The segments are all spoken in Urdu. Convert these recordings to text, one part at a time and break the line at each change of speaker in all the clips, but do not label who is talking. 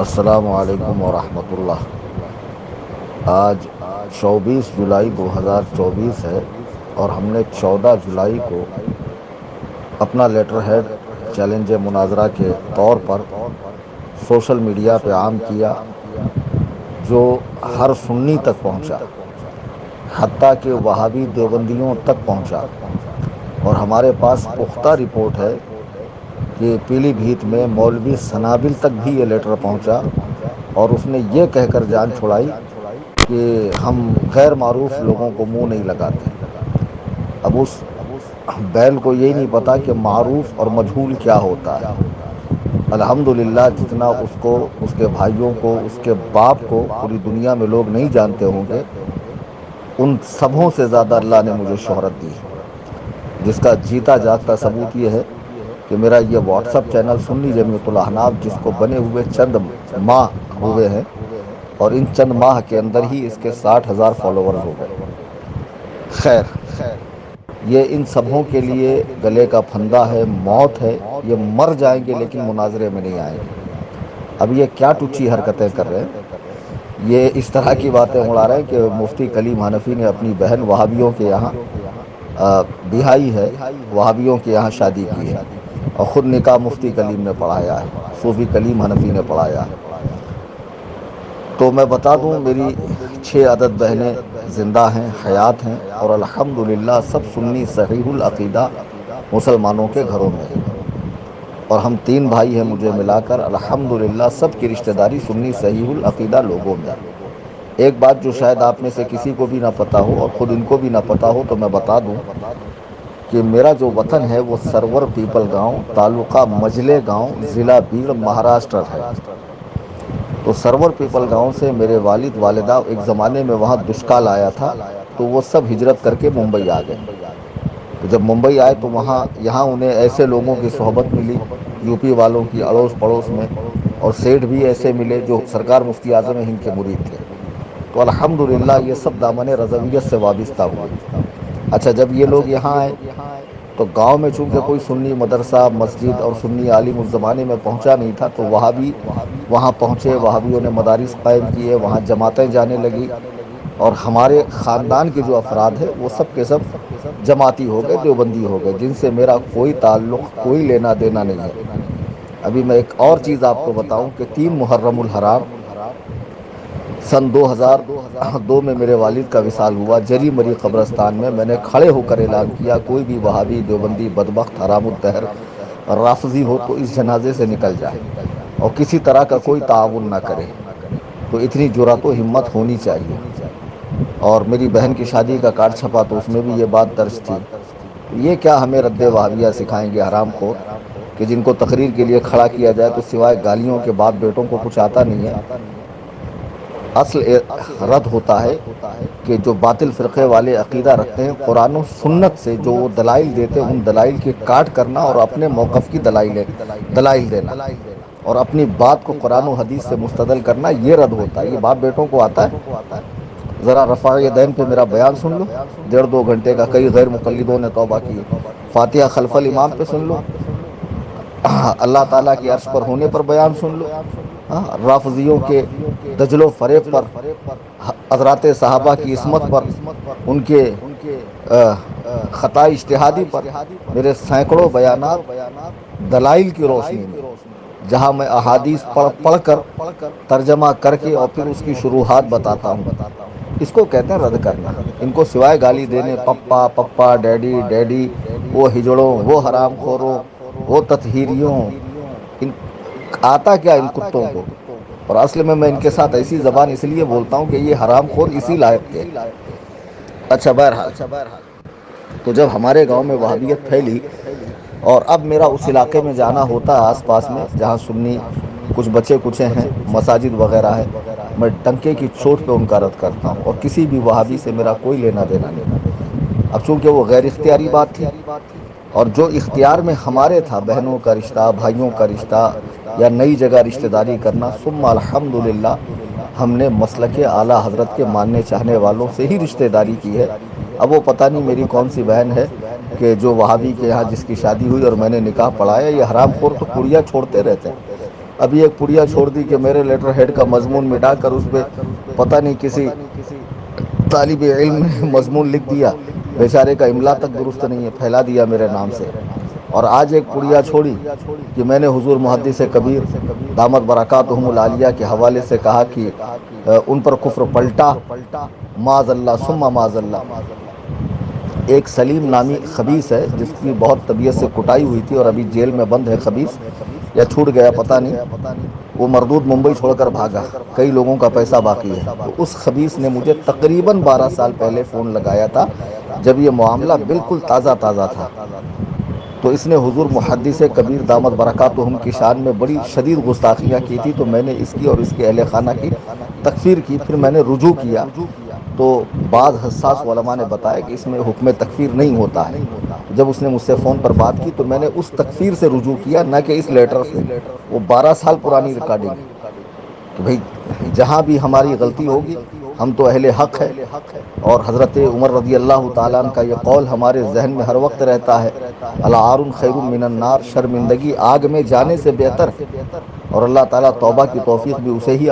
السلام علیکم ورحمۃ اللہ۔ آج 24 جولائی 2024 ہے اور ہم نے 14 جولائی کو اپنا لیٹر ہیڈ چیلنج مناظرہ کے طور پر سوشل میڈیا پہ عام کیا، جو ہر سنی تک پہنچا، حتیٰ کہ وہابی دیوبندیوں تک پہنچا، اور ہمارے پاس پختہ رپورٹ ہے کہ پیلی بھیت میں مولوی سنابل تک بھی یہ لیٹر پہنچا، اور اس نے یہ کہہ کر جان چھڑائی کہ ہم غیر معروف لوگوں کو منہ نہیں لگاتے۔ اب اس بیل کو یہی نہیں پتا کہ معروف اور مجہول کیا ہوتا ہے۔ الحمدللہ جتنا اس کو، اس کے بھائیوں کو، اس کے باپ کو پوری دنیا میں لوگ نہیں جانتے ہوں گے، ان سبوں سے زیادہ اللہ نے مجھے شہرت دی ہے، جس کا جیتا جاگتا ثبوت یہ ہے کہ میرا یہ واٹس اپ چینل سنی جمعیت الاحناف، جس کو بنے ہوئے چند ماہ ہوئے ہیں، اور ان چند ماہ کے اندر ہی اس کے 60,000 فالوورز ہو گئے۔ خیر، یہ ان سبھوں کے لیے گلے کا پھندا ہے، موت ہے۔ یہ مر جائیں گے لیکن مناظرے میں نہیں آئیں گے۔ اب یہ کیا ٹچی حرکتیں کر رہے ہیں؟ یہ اس طرح کی باتیں اڑا رہے ہیں کہ مفتی کلیم حنفی نے اپنی بہن وہابیوں کے یہاں بہائی ہے، وہابیوں کے یہاں شادی کی ہے، اور خود نکاح مفتی کلیم نے پڑھایا ہے، صوفی کلیم حنفی نے پڑھایا ہے۔ تو میں بتا دوں، میری 6 عدد بہنیں زندہ ہیں، حیات ہیں، اور الحمدللہ سب سنی صحیح العقیدہ مسلمانوں کے گھروں میں ہیں، اور ہم 3 بھائی ہیں مجھے ملا کر، الحمدللہ سب کی رشتہ داری سنی صحیح العقیدہ لوگوں میں ہے۔ ایک بات جو شاید آپ میں سے کسی کو بھی نہ پتہ ہو اور خود ان کو بھی نہ پتہ ہو، تو میں بتا دوں کہ میرا جو وطن ہے وہ سرور پیپل گاؤں، تعلقہ مجلے گاؤں، ضلع بیڑ، مہاراشٹر ہے۔ تو سرور پیپل گاؤں سے میرے والد والدہ، ایک زمانے میں وہاں دشکال آیا تھا تو وہ سب ہجرت کر کے ممبئی آ گئے۔ تو جب ممبئی آئے تو یہاں انہیں ایسے لوگوں کی صحبت ملی، یو پی والوں کی اڑوس پڑوس میں، اور سیٹھ بھی ایسے ملے جو سرکار مفتی اعظم ہند کے مرید تھے۔ تو الحمدللہ یہ سب دامن رضویت سے وابستہ ہوئے۔ اچھا، جب یہ لوگ یہاں آئے تو گاؤں میں چونکہ کوئی سنی مدرسہ، مسجد اور سنی عالم اس زمانے میں پہنچا نہیں تھا، تو وہابی وہاں پہنچے، وہابیوں نے مدارس قائم کیے، وہاں جماعتیں جانے لگی، اور ہمارے خاندان کے جو افراد ہیں وہ سب کے سب جماعتی ہو گئے، دیوبندی ہو گئے، جن سے میرا کوئی تعلق، کوئی لینا دینا نہیں ہے۔ ابھی میں ایک اور چیز آپ کو بتاؤں کہ 3 محرم الحرام سن 2002 میں میرے والد کا وصال ہوا جری مری قبرستان میں۔ میں نے کھڑے ہو کر اعلان کیا، کوئی بھی وہابی، دیوبندی، بدبخت، حرام الدہر، رافضی ہو تو اس جنازے سے نکل جائے اور کسی طرح کا کوئی تعاون نہ کرے۔ تو اتنی جرأت و ہمت ہونی چاہیے۔ اور میری بہن کی شادی کا کارڈ چھپا تو اس میں بھی یہ بات درج تھی۔ تو یہ کیا ہمیں رد وہابیہ سکھائیں گے حرام خور، کہ جن کو تقریر کے لیے کھڑا کیا جائے تو سوائے گالیوں کے باپ بیٹوں کو کچھ آتا نہیں ہے۔ اصل رد ہوتا ہے کہ جو باطل فرقے والے عقیدہ رکھتے ہیں، قرآن و سنت سے جو وہ دلائل دیتے ہیں، ان دلائل کی کاٹ کرنا اور اپنے موقف کی دلائل دینا، اور اپنی بات کو قرآن و حدیث سے مستدل کرنا، یہ رد ہوتا ہے۔ یہ باپ بیٹوں کو آتا ہے؟ ذرا رفع یدین پہ میرا بیان سن لو، 1.5-2 گھنٹے کا، کئی غیر مقلدوں نے توبہ کی ہے۔ فاتحہ خلف الامام پہ سن لو، اللہ تعالیٰ کی عرش پر ہونے پر بیان سن لو، رافضیوں کے دجل و فریب پر، حضرات صحابہ کی عصمت پر، ان کے خطا اجتہادی پر میرے سینکڑوں بیانات دلائل کی روشنی میں، جہاں میں احادیث پڑھ پڑھ کر ترجمہ کر کے اور پھر اس کی شروحات بتاتا ہوں، اس کو کہتے ہیں رد کرنا۔ ان کو سوائے گالی دینے، پپا پپا، ڈیڈی ڈیڈی، وہ ہجڑوں، وہ حرام خوروں، وہ تطہیریوں، ان آتا کیا ان کتوں کو؟ اور اصل میں ان کے ساتھ ایسی زبان اس لیے بولتا ہوں کہ یہ حرام خور اسی لائق کے۔ اچھا، بہرحال، تو جب ہمارے گاؤں میں وہابیت پھیلی اور اب میرا اس علاقے میں جانا ہوتا ہے آس پاس میں جہاں سنی کچھ بچے کچے ہیں، مساجد وغیرہ ہے، میں ڈنکے کی چوٹ پہ ان کا رد کرتا ہوں، اور کسی بھی وہابی سے میرا کوئی لینا دینا نہیں۔ اب چونکہ وہ غیر اختیاری بات تھی، اور جو اختیار میں ہمارے تھا، بہنوں کا رشتہ، بھائیوں کا رشتہ، یا نئی جگہ رشتہ داری کرنا، ثم الحمدللہ ہم نے مسلک اعلیٰ حضرت کے ماننے چاہنے والوں سے ہی رشتہ داری کی ہے۔ اب وہ پتہ نہیں میری کون سی بہن ہے کہ جو وہابی کے یہاں جس کی شادی ہوئی اور میں نے نکاح پڑھایا، یہ حرام خور تو کڑیاں چھوڑتے رہتے ہیں۔ ابھی ایک پڑیا چھوڑ دی کہ میرے لیٹر ہیڈ کا مضمون مٹا کر اس پہ پتہ نہیں کسی طالب علم نے مضمون لکھ دیا، بیچارے کا املا تک درست نہیں ہے، پھیلا دیا میرے نام سے۔ اور آج ایک پڑیا چھوڑی کہ میں نے حضور محدث کبیر دامت برکاتہم العالیہ کے حوالے سے کہا کہ ان پر کفر پلٹا، معاذ اللہ ثم معاذ اللہ۔ ایک سلیم نامی خبیث ہے جس کی بہت طبیعت سے کٹائی ہوئی تھی اور ابھی جیل میں بند ہے خبیث، یا چھوٹ گیا پتہ نہیں، وہ مردود ممبئی چھوڑ کر بھاگا، کئی لوگوں کا پیسہ باقی ہے۔ تو اس خبیث نے مجھے تقریباً 12 سال پہلے فون لگایا تھا جب یہ معاملہ بالکل تازہ تازہ تھا، تو اس نے حضور محدث کبیر دامت برکاتہم کی شان میں بڑی شدید گستاخیاں کی تھی، تو میں نے اس کی اور اس کے اہل خانہ کی تکفیر کی۔ پھر میں نے رجوع کیا تو بعض حساس علماء نے بتایا کہ اس میں حکم تکفیر نہیں ہوتا ہے۔ جب اس نے مجھ سے فون پر بات کی تو میں نے اس تکفیر سے رجوع کیا، نہ کہ اس لیٹر سے۔ وہ 12 سال پرانی ریکارڈنگ کہ بھئی جہاں بھی ہماری غلطی ہوگی ہم تو اہل حق ہے، اور حضرت عمر رضی اللہ تعالیٰ عنہ کا یہ قول ہمارے ذہن میں ہر وقت رہتا ہے، العار خیر من النار، شرمندگی آگ میں جانے سے بہتر ہے۔ اور اللہ تعالیٰ توبہ کی توفیق بھی اسے ہی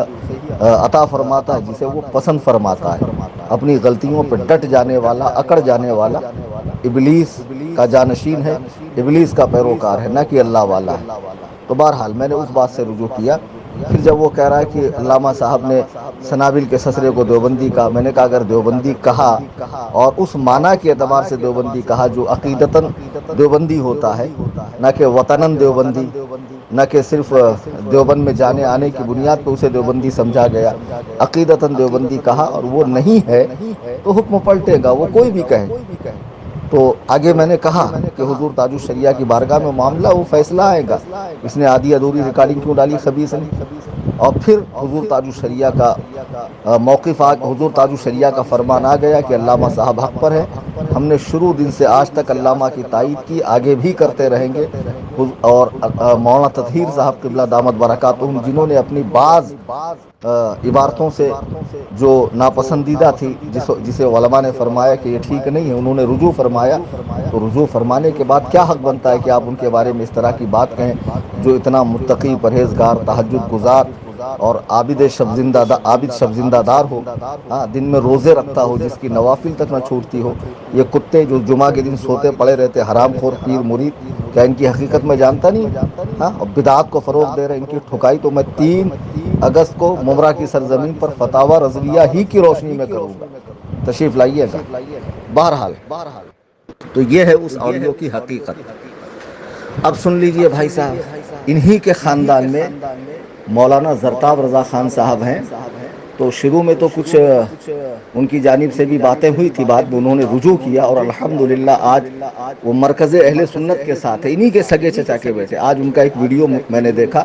عطا فرماتا ہے جسے وہ پسند فرماتا ہے۔ اپنی غلطیوں پہ ڈٹ جانے والا، اکڑ جانے والا ابلیس کا جانشین ہے، ابلیس کا پیروکار ہے، نہ کہ اللہ والا ہے۔ تو بہرحال میں نے اس بات سے رجوع کیا۔ پھر جب وہ کہہ رہا ہے کہ علامہ صاحب نے سنابل کے سسرے کو دیوبندی کہا، میں نے کہا اگر دیوبندی کہا اور اس معنی کے اعتبار سے دیوبندی کہا جو عقیدتاً دیوبندی ہوتا ہے، نہ کہ وطناً دیوبندی، نہ کہ صرف دیوبند میں جانے آنے کی بنیاد پہ اسے دیوبندی سمجھا گیا، عقیدتاً دیوبندی کہا اور وہ نہیں ہے تو حکم پلٹے گا، وہ کوئی بھی کہے۔ تو آگے میں نے کہا کہ حضور تاج الشریعہ کی بارگاہ میں معاملہ وہ فیصلہ آئے گا، اس نے آدھی ادھوری ریکارڈنگ کیوں ڈالی خبیث نے۔ اور پھر حضور تاج الشریعہ کا موقف حضور تاج الشریعہ کا فرمان آ گیا کہ علامہ صاحب حق پر ہے۔ ہم نے شروع دن سے آج تک علامہ کی تائید کی، آگے بھی کرتے رہیں گے۔ اور مولانا تطہیر صاحب قبلہ دامت برکاتہم جنہوں نے اپنی بعض عبارتوں سے جو ناپسندیدہ تھی، جسے علماء نے فرمایا کہ یہ ٹھیک نہیں ہے، انہوں نے رجوع فرمایا، تو رجوع فرمانے کے بعد کیا حق بنتا ہے کہ آپ ان کے بارے میں اس طرح کی بات کہیں، جو اتنا متقی، پرہیزگار، تہجد گزار اور عابد شب زندہ دار ہو، ہاں دن میں روزے رکھتا ہو، جس کی نوافل تک نہ چھوٹتی ہو۔ یہ کتے جو جمعہ کے دن سوتے پڑے رہتے، حرام خور پیر مرید، کیا ان کی حقیقت میں جانتا نہیں؟ ہاں، اور بدعات کو فروغ دے رہے، ان کی ٹھکائی تو میں 3 اگست کو ممرہ کی سرزمین پر فتاوی رضویہ ہی کی روشنی میں کروں گا، تشریف لائیے گا۔ بہرحال تو یہ ہے اس آڈیو کی حقیقت۔ اب سن لیجئے بھائی صاحب، انہی کے خاندان میں مولانا زرتاب رضا خان صاحب ہیں۔ تو شروع میں تو کچھ ان کی جانب سے بھی باتیں ہوئی تھی، بعد میں انہوں نے رجوع کیا، اور الحمدللہ آج وہ مرکز اہل سنت کے ساتھ ہے، انہی کے سگے چچا کے بیٹے۔ آج ان کا ایک ویڈیو میں نے دیکھا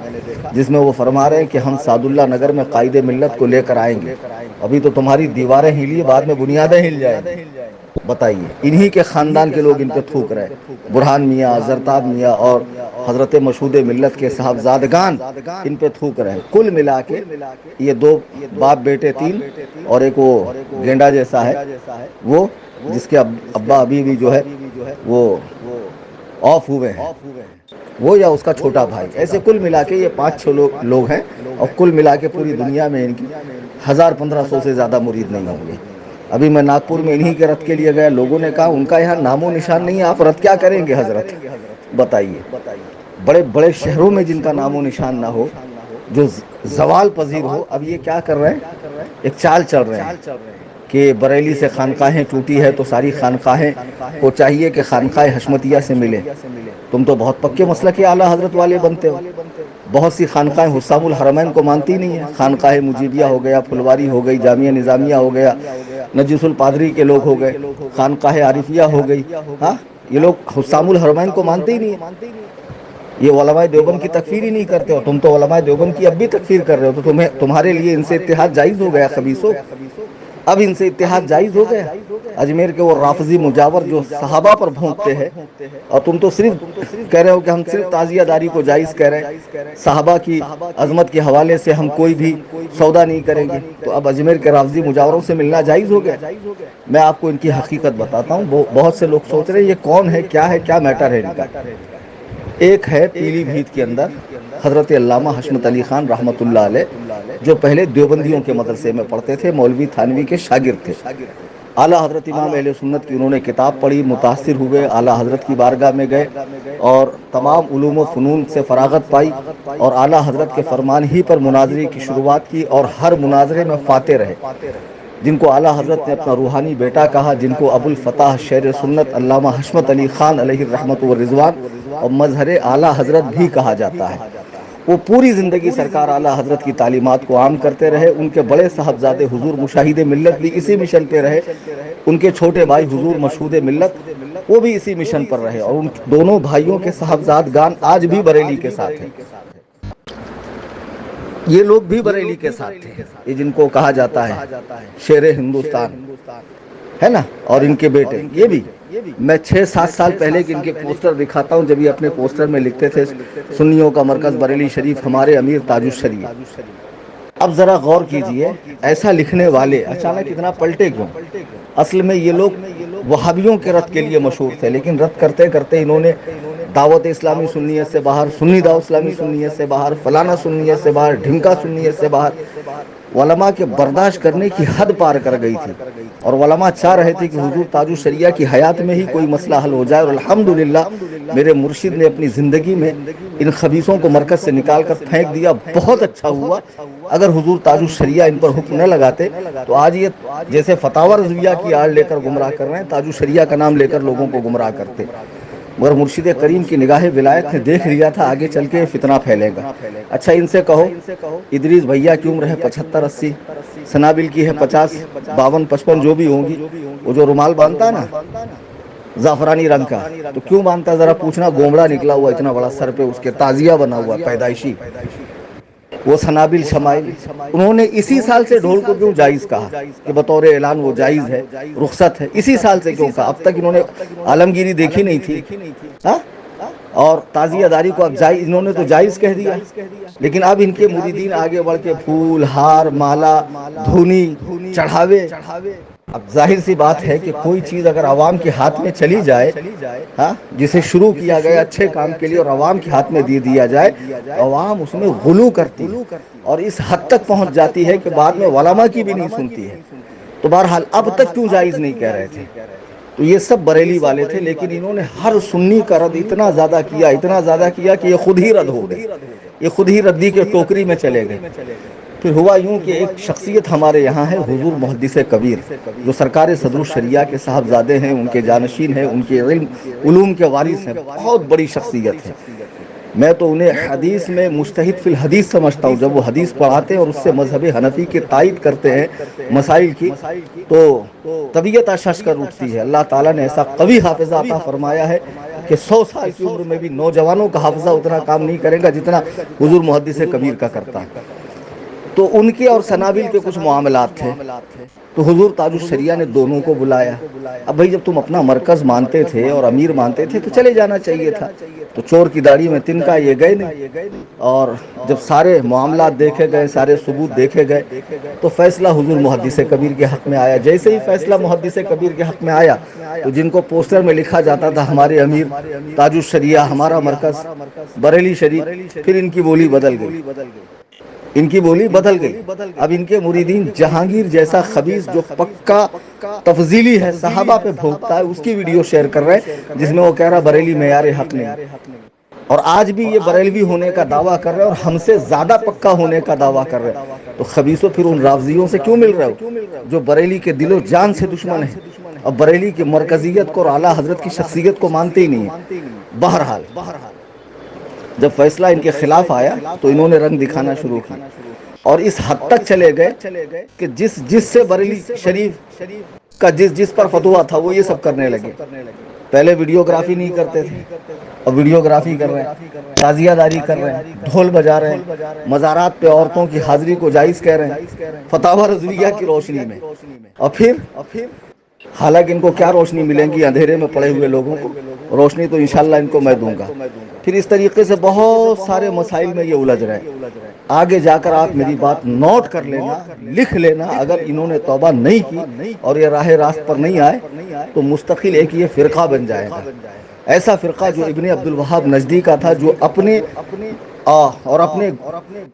جس میں وہ فرما رہے ہیں کہ ہم سعد اللہ نگر میں قائد ملت کو لے کر آئیں گے، ابھی تو تمہاری دیواریں ہلی، بعد میں بنیادیں ہل جائیں گی۔ بتائیے، انہی کے خاندان کے لوگ ان پہ تھوک رہے، برہان میاں، زرتاب میاں اور حضرت مشہود ملت کے صاحبزادگان ان پہ تھوک رہے ہیں۔ کل ملا کے یہ 2 باپ بیٹے 3 اور ایک وہ گینڈا جیسا ہے، وہ جس کے ابا ابھی بھی جو ہے وہ آف ہوئے ہیں، وہ یا اس کا چھوٹا بھائی، ایسے کل ملا کے یہ 5-6 لوگ ہیں، اور کل ملا کے پوری دنیا میں ان کی 1000-1500 سے زیادہ مرید نہیں ہوں گے۔ ابھی میں ناگپور میں انہی کے رت کے لیے گیا، لوگوں نے کہا ان کا یہاں نام و نشان نہیں ہے، آپ رت کیا کریں گے حضرت؟ بتائیے، بڑے بڑے شہروں میں جن کا نام و نشان نہ ہو، جو زوال پذیر ہو، اب یہ کیا کر رہے ہیں؟ ایک چال چل رہے ہیں کہ بریلی سے خانقاہیں ٹوٹی ہے تو ساری خانقاہیں کو چاہیے کہ خانقاہ حشمتیہ سے ملے۔ تم تو بہت پکے مسلک اعلیٰ حضرت والے بنتے ہو، بہت سی خانقاہیں حسام الحرمین کو مانتی نہیں ہیں، خانقاہ مجیبیہ ہو گیا، پھلواری ہو گئی، جامعہ نظامیہ ہو گیا، نجیس الپادری کے لوگ ہو گئے، خانقاہ عارفیہ ہو گئی، ہاں یہ لوگ حسام الحرمین کو مانتے ہی نہیں ہیں۔ یہ علماء دیوبند کی تکفیر ہی نہیں کرتے ہو، تم تو علماء دیوبند کی اب بھی تکفیر کر رہے ہو، تو تمہارے لیے ان سے اتحاد جائز ہو گیا خبیثو، اب ان سے اتحاد جائز ہو گیا۔ اجمیر کے وہ رافضی مجاور جو صحابہ پر بھونکتے ہیں، اور تم تو صرف کہہ رہے ہو کہ ہم صرف تعزیہ داری کو جائز کہہ رہے ہیں، صحابہ کی عظمت کے حوالے سے ہم کوئی بھی سودا نہیں کریں گے، تو اب اجمیر کے رافضی مجاوروں سے ملنا جائز ہو گیا۔ میں آپ کو ان کی حقیقت بتاتا ہوں، بہت سے لوگ سوچ رہے ہیں یہ کون ہے، کیا میٹر ہے ان کا۔ ایک ہے پیلی بھیت کے اندر حضرت علامہ حشمت علی خان رحمۃ اللہ علیہ، جو پہلے دیوبندیوں کے مدرسے میں پڑھتے تھے، مولوی تھانوی کے شاگرد تھے۔ اعلیٰ حضرت امام اہل سنت کی انہوں نے کتاب پڑھی، متاثر ہوئے، اعلیٰ حضرت کی بارگاہ میں گئے اور تمام علوم و فنون سے فراغت پائی، اور اعلیٰ حضرت کے فرمان ہی پر مناظرے کی شروعات کی، اور ہر مناظرے میں فاتح رہے، جن کو اعلیٰ حضرت نے اپنا روحانی بیٹا کہا، جن کو ابو الفتح شیر سنت علامہ حشمت علی خان علیہ الرحمت والرضوان اور مظہر اعلیٰ حضرت بھی کہا جاتا ہے۔ وہ پوری زندگی سرکار اعلیٰ حضرت کی تعلیمات کو عام کرتے رہے۔ ان کے بڑے صاحبزادے حضور مشاہد ملت بھی اسی مشن پہ رہے، ان کے چھوٹے بھائی حضور مشہود ملت وہ بھی اسی مشن پر رہے، اور ان دونوں بھائیوں کے صاحبزادگان آج بھی بریلی کے ساتھ ہیں۔ یہ لوگ بھی بریلی کے ساتھ تھے، یہ جن کو کہا جاتا ہے شیر ہندوستان، ہے نا، اور ان کے بیٹے یہ بھی۔ میں 6-7 سال پہلے کے ان کے پوسٹر دکھاتا ہوں، جب یہ اپنے پوسٹر میں لکھتے تھے سنیوں کا مرکز بریلی شریف، ہمارے امیر تاج الشریعہ۔ اب ذرا غور کیجئے، ایسا لکھنے والے اچانک اتنا پلٹے کیوں؟ اصل میں یہ لوگ وہابیوں کے رد کے لیے مشہور تھے، لیکن رد کرتے کرتے انہوں نے دعوت اسلامی سنیت سے باہر، سنی دعوت اسلامی سنیت سے باہر، فلانا سنیت سے باہر، ڈھمکا سنیت سے باہر، علماء کے برداشت کرنے کی حد پار کر گئی تھی، اور علماء چاہ رہے تھے کہ حضور تاج الشریعہ کی حیات میں ہی کوئی مسئلہ حل ہو جائے، اور الحمدللہ میرے مرشد نے اپنی زندگی میں ان خبیثوں کو مرکز سے نکال کر پھینک دیا۔ بہت اچھا ہوا، اگر حضور تاج الشریعہ ان پر حکم نہ لگاتے تو آج یہ جیسے فتاوی رضویہ کی آڑ لے کر گمراہ کر رہے ہیں، تاج الشریعہ کا نام لے کر لوگوں کو گمراہ کرتے، مگر مرشد کریم کی نگاہ ولایت نے دیکھ لیا تھا آگے چل کے فتنہ پھیلے گا۔ اچھا ان سے کہو ادریس بھیا کی عمر ہے 75-80، سنابل کی ہے 50-52-55 جو بھی ہوں گی، وہ جو رومال باندھتا ہے نا زعفرانی رنگ کا، تو کیوں باندھتا ہے ذرا پوچھنا؟ گومڑا نکلا ہوا اتنا بڑا سر پہ، اس کے تعزیہ بنا ہوا پیدائشی، وہ سنابل شمائل۔ انہوں نے اسی سال سے ڈھول کو کیوں جائز کہا کہ بطور اعلان وہ جائز ہے، رخصت ہے؟ اسی سال سے کیوں کہا؟ اب تک انہوں نے عالمگیری دیکھی نہیں تھی، ہاں؟ اور تعزیہ داری کو اب جائز، انہوں نے تو جائز کہہ دیا، لیکن اب ان کے مریدین آگے بڑھ کے پھول، ہار، مالا، دھونی، چڑھاوے۔ اب ظاہر سی بات ہے کہ کوئی چیز اگر عوام کے ہاتھ میں چلی جائے، ہاں، جسے شروع کیا گیا اچھے کام کے لیے اور عوام کے ہاتھ میں دے دیا جائے، تو عوام اس میں غلو کرتی ہے، اور اس حد تک پہنچ جاتی ہے کہ بعد میں علماء کی بھی نہیں سنتی ہے۔ تو بہرحال اب تک کیوں جائز نہیں کہہ رہے تھے؟ تو یہ سب بریلی والے تھے، لیکن انہوں نے ہر سنی کا رد اتنا زیادہ کیا، اتنا زیادہ کیا کہ یہ خود ہی رد ہو گئے، یہ خود ہی ردی کے ٹوکری میں چلے گئے۔ پھر ہوا یوں کہ ایک شخصیت ہمارے یہاں ہے حضور محدث کبیر، جو سرکار صدر الشریعہ کے صاحبزادے ہیں، ان کے جانشین ہیں، ان کے علوم کے وارث ہیں، بہت بڑی شخصیت ہے۔ میں تو انہیں حدیث میں مجتہد فی الحدیث سمجھتا ہوں۔ جب وہ حدیث پڑھاتے ہیں اور اس سے مذہب حنفی کی تائید کرتے ہیں مسائل کی، تو طبیعت اشش کر اٹھتی ہے۔ اللہ تعالیٰ نے ایسا قوی حافظہ عطا فرمایا ہے کہ 100 سال کی عمر میں بھی نوجوانوں کا حافظہ اتنا کام نہیں کرے گا جتنا حضور محدث کبیر کا کرتا ہے۔ تو ان کے اور سنابل کے کچھ معاملات تھے، تو حضور تاج الشریعہ نے دونوں کو بلایا۔ اب بھائی جب تم اپنا مرکز مانتے تھے اور امیر مانتے تھے تو چلے جانا چاہیے تھا، تو چور کی داڑھی میں تنکا یہ گئے نہیں، اور جب سارے معاملات دیکھے گئے، سارے ثبوت دیکھے گئے، تو فیصلہ حضور محدث کبیر کے حق میں آیا۔ جیسے ہی فیصلہ محدث کبیر کے حق میں آیا تو جن کو پوسٹر میں لکھا جاتا تھا ہمارے امیر تاج الشریعہ، ہمارا مرکز بریلی شریف، پھر ان کی بولی بدل گئی، ان کی بولی بدل گئی۔ اب ان کے مریدین جہانگیر جیسا خبیث جو پکا تفضیلی ہے، صحابہ پہ بھونکتا ہے، اس کی ویڈیو شیئر کر رہے ہیں جس میں وہ کہہ رہا بریلی معیار حق نہیں، اور آج بھی یہ بریلوی ہونے کا دعویٰ کر رہے ہیں اور ہم سے زیادہ پکا ہونے کا دعویٰ کر رہے ہیں۔ تو خبیثوں پھر ان رافضیوں سے کیوں مل رہے ہو جو بریلی کے دل و جان سے دشمن ہیں اور بریلی کی مرکزیت کو اور اعلیٰ حضرت کی شخصیت کو مانتے ہی نہیں ہیں؟ بہرحال جب فیصلہ ان کے خلاف آیا تو انہوں نے رنگ دکھانا شروع کی، اور اس حد تک چلے گئے کہ جس سے بریلی شریف کا جس پر فتویٰ تھا وہ یہ سب کرنے لگے۔ پہلے ویڈیوگرافی نہیں کرتے تھے، اب ویڈیوگرافی کر رہے ہیں، تعزیہ داری کر رہے ہیں، ڈھول بجا رہے ہیں، مزارات پہ عورتوں کی حاضری کو جائز کہہ رہے ہیں فتاوی رضویہ کی روشنی میں۔ اور پھر حالانکہ ان کو کیا روشنی ملیں گی اندھیرے میں پڑے ہوئے لوگوں کو، روشنی تو انشاءاللہ ان کو میں دوں گا۔ پھر اس طریقے سے بہت سارے مسائل میں یہ الجھ رہے ہیں۔ آگے جا کر آپ میری بات نوٹ کر لینا، لکھ لینا، اگر انہوں نے توبہ نہیں کی اور یہ راہ راست پر نہیں آئے تو مستقل ایک یہ فرقہ بن جائے گا، ایسا فرقہ جو ابن عبد الوہاب نجدی کا تھا، جو اپنے اور اپنے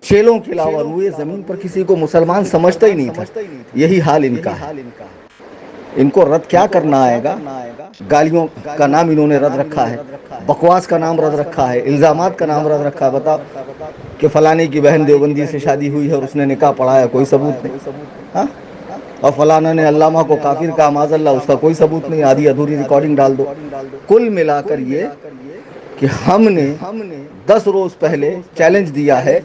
چیلوں کے علاوہ روئے زمین پر کسی کو مسلمان سمجھتا ہی نہیں تھا، یہی حال ان کا ہے۔ ان کو رد کیا کرنا آئے گا؟ گالیوں کا نام انہوں نے رد رکھا ہے، بکواس کا نام رد رکھا ہے، الزامات کا نام رد رکھا ہے۔ بتاؤ کہ فلانے کی بہن دیوبندی سے شادی ہوئی ہے اور اس نے نکاح پڑھایا، کوئی ثبوت نہیں، ہاں؟ اور فلانا نے علامہ کو کافر کہا، معاذ اللہ، اس کا کوئی ثبوت نہیں، آدھی ادھوری ریکارڈنگ ڈال دو۔ کل ملا کر یہ کہ ہم نے 10 روز پہلے چیلنج دیا ہے،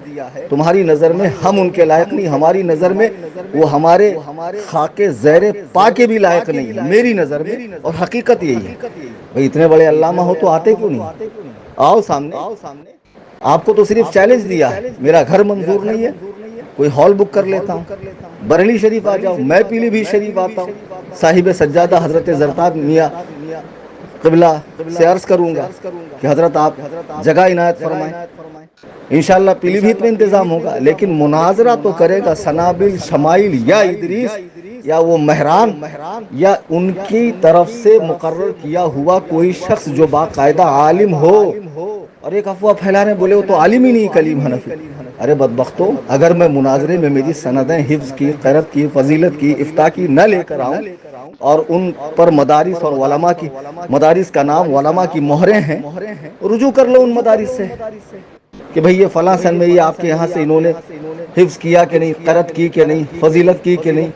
تمہاری نظر میں ہم ان کے لائق نہیں، ہماری نظر میں وہ ہمارے خاک زیر پا کے بھی لائق نہیں ہے، میری نظر میں، اور حقیقت یہی ہے۔ بھئی اتنے بڑے علامہ ہو تو آتے کیوں نہیں؟ آؤ سامنے۔ آپ کو تو صرف چیلنج دیا ہے، میرا گھر منظور نہیں ہے، کوئی ہال بک کر لیتا ہوں، بریلی شریف آ جاؤ، میں پیلی بھی شریف آتا ہوں، صاحب سجادہ حضرت زرتاد میاں قبلہ سے عرض کروں گا کہ حضرت آپ جگہ عنایت فرمائیں، انشاءاللہ پیلی بھیت میں انتظام ہوگا۔ لیکن مناظرہ تو کرے گا سنابل شمائل یا ادریس یا وہ مہران یا ان کی طرف سے مقرر کیا ہوا کوئی شخص جو باقاعدہ عالم ہو۔ اور ایک افواہ پھیلانے بولے وہ تو عالم ہی نہیں کلیم حنفی۔ ارے بدبختو، اگر میں مناظرے میں میری سندیں حفظ کی، قرت کی، فضیلت کی، افتاء کی نہ لے کر آؤں اور ان پر مدارس اور علماء کی، مدارس کا نام علماء کی مہریں ہیں، رجوع کر لو ان مدارس سے کہ بھئی یہ فلاں سن میں یہ آپ کے یہاں سے انہوں نے حفظ کیا کہ نہیں، قرت کی کہ نہیں، فضیلت کی کہ نہیں،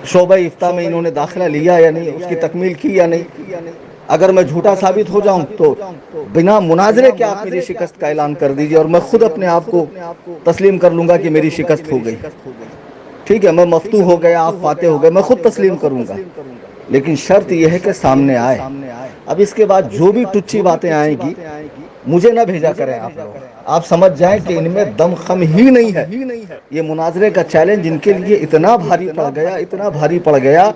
شعبہ افتاء میں انہوں نے داخلہ لیا یا نہیں، اس کی تکمیل کی یا نہیں۔ اگر میں جھوٹا ثابت ہو جاؤں تو بنا مناظرے کے آپ میری شکست کا اعلان کر دیجئے، اور میں خود اپنے آپ کو تسلیم کر لوں گا کہ میری شکست ہو گئی۔ ٹھیک ہے، میں مفتو ہو گیا، آپ فاتح ہو گئے، میں خود تسلیم کروں گا، لیکن شرط یہ ہے کہ سامنے آئے۔ اب اس کے بعد جو بھی ٹچی باتیں آئیں گی مجھے نہ بھیجا کریں آپ لوگ، آپ سمجھ جائیں کہ ان میں دم خم ہی نہیں ہے۔ یہ مناظرے کا چیلنج ان کے لیے اتنا بھاری پڑ گیا، اتنا بھاری پڑ گیا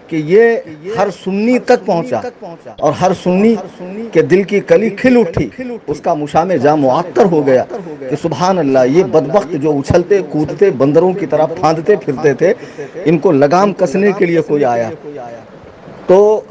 کہ یہ ہر سنی تک پہنچا، اور ہر سنی کے دل کی کلی کھل اٹھی، اس کا مشام جاں معطر ہو گیا کہ سبحان اللہ، یہ بدبخت جو اچھلتے کودتے بندروں کی طرح پھاندتے پھرتے تھے، ان کو لگام کسنے کے لیے کوئی آیا۔ تو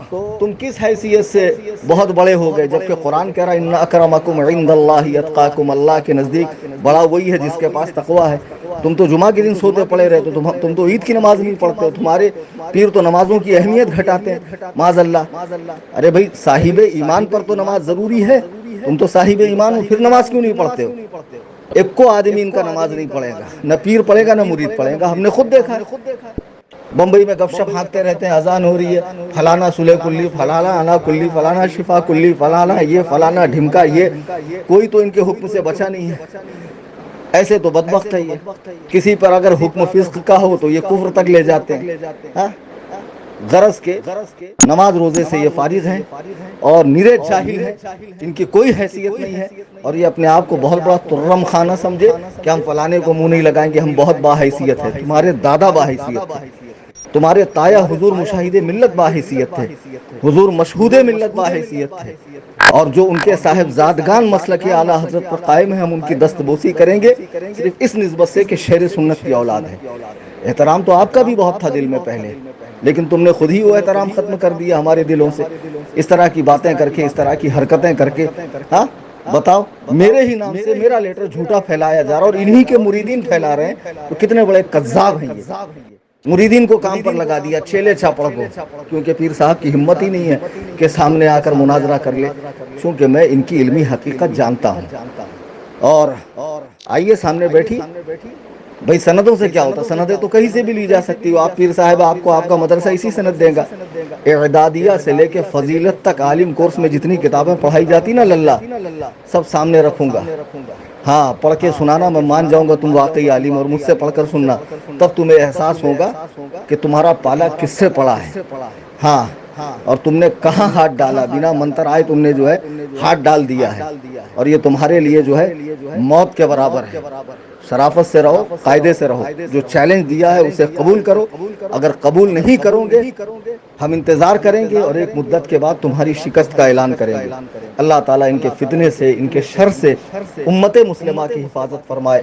تم کس حیثیت سے بہت بڑے ہو گئے، جبکہ قرآن کہہ رہا ہے ان اکرمکم عند اللہ اتقاکم، اللہ کے نزدیک بڑا وہی ہے جس کے پاس تقوی ہے۔ تم تو جمعہ کے دن سوتے پڑے رہتے ہو، تم تو عید کی نماز نہیں پڑھتے ہو، تمہارے پیر تو نمازوں کی اہمیت گھٹاتے ہیں معاذ اللہ۔ ارے بھائی صاحب ایمان پر تو نماز ضروری ہے، تم تو صاحب ایمان ہو، پھر نماز کیوں نہیں پڑھتے ہو؟ ایک کو آدمی ان کا نماز نہیں پڑھے گا، نہ پیر پڑھے گا نہ مرید پڑھے گا، ہم نے خود دیکھا ہے۔ بمبئی میں گپ شپ ہانکتے رہتے ہیں، اذان ہو رہی ہے، فلانا سلح کلی، فلانا انا کلی، فلانا شفا کلی، فلانا یہ، فلانا ڈھمکا یہ، کوئی تو ان کے حکم سے بچا نہیں ہے۔ ایسے تو بدبخت ہے یہ، کسی پر اگر حکم فسق کا ہو تو یہ کفر تک لے جاتے ہیں۔ غرض کے نماز روزے سے یہ فارغ ہیں اور نرے جاہل ہیں، ان کی کوئی حیثیت نہیں ہے، اور یہ اپنے آپ کو بہت بڑا ترم خانہ سمجھے کہ ہم فلانے کو منہ نہیں لگائیں گے، ہم بہت باحیثیت ہے۔ تمہارے دادا باحیثیت تھے، تمہارے تایا حضور مشاہد ملت باحیثیت تھے، حضور مشہود ملت باحیثیت تھے، اور جو ان کے صاحب زادگان مسلک اعلیٰ حضرت پر قائم ہیں، ہم ان کی دست بوسی کریں گے صرف اس نسبت سے کہ شہر سنت کی اولاد ہے۔ احترام تو آپ کا بھی بہت تھا دل میں پہلے، لیکن تم نے خود ہی وہ احترام ختم کر دیا ہمارے دلوں سے، اس طرح کی باتیں کر کے، اس طرح کی حرکتیں کر کے۔ ہاں بتاؤ، میرے ہی نام سے میرا لیٹر جھوٹا پھیلایا جا رہا اور انہی کے مریدین پھیلا رہے ہیں، تو کتنے بڑے کذاب ہیں یہ۔ مریدین کو کام پر لگا دیا، چیلے چاپڑ کو، کیونکہ پیر صاحب کی ہمت ہی نہیں ہے کہ سامنے آ کر مناظرہ کر لے، چونکہ میں ان کی علمی حقیقت جانتا ہوں۔ اور آئیے سامنے بیٹھی، بھئی سندوں سے کیا ہوتا؟ سندیں تو کہیں سے بھی لی جا سکتی ہو، آپ پیر صاحب آپ کو آپ کا مدرسہ اسی سند دے گا۔ اعدادیہ سے لے کے فضیلت تک عالم کورس میں جتنی کتابیں پڑھائی جاتی نا للہ، سب سامنے رکھوں گا۔ ہاں پڑھ کے سنانا، میں مان جاؤں گا تم واقعی عالم، اور مجھ سے پڑھ کر سننا، تب تمہیں احساس ہوگا کہ تمہارا پالا کس سے پڑا ہے۔ ہاں، اور تم نے کہاں ہاتھ ڈالا، بنا منتر آئے تم نے جو ہے ہاتھ ڈال دیا ہے، اور یہ تمہارے لیے جو ہے موت کے برابر ہے۔ شرافت سے رہو، قاعدے سے رہو، جو چیلنج دیا ہے اسے قبول کرو، اگر قبول نہیں کرو گے ہم انتظار کریں گے اور ایک مدت کے بعد تمہاری شکست کا اعلان کریں گے۔ اللہ تعالیٰ ان کے فتنے سے، ان کے شر سے امت مسلمہ کی حفاظت فرمائے۔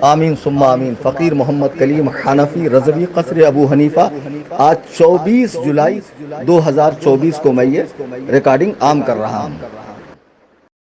آمین ثم آمین. فقیر محمد کلیم حنفی رضوی قصر ابو حنیفہ. آج 24 جولائی 2024 کو میں یہ ریکارڈنگ عام کر رہا ہوں.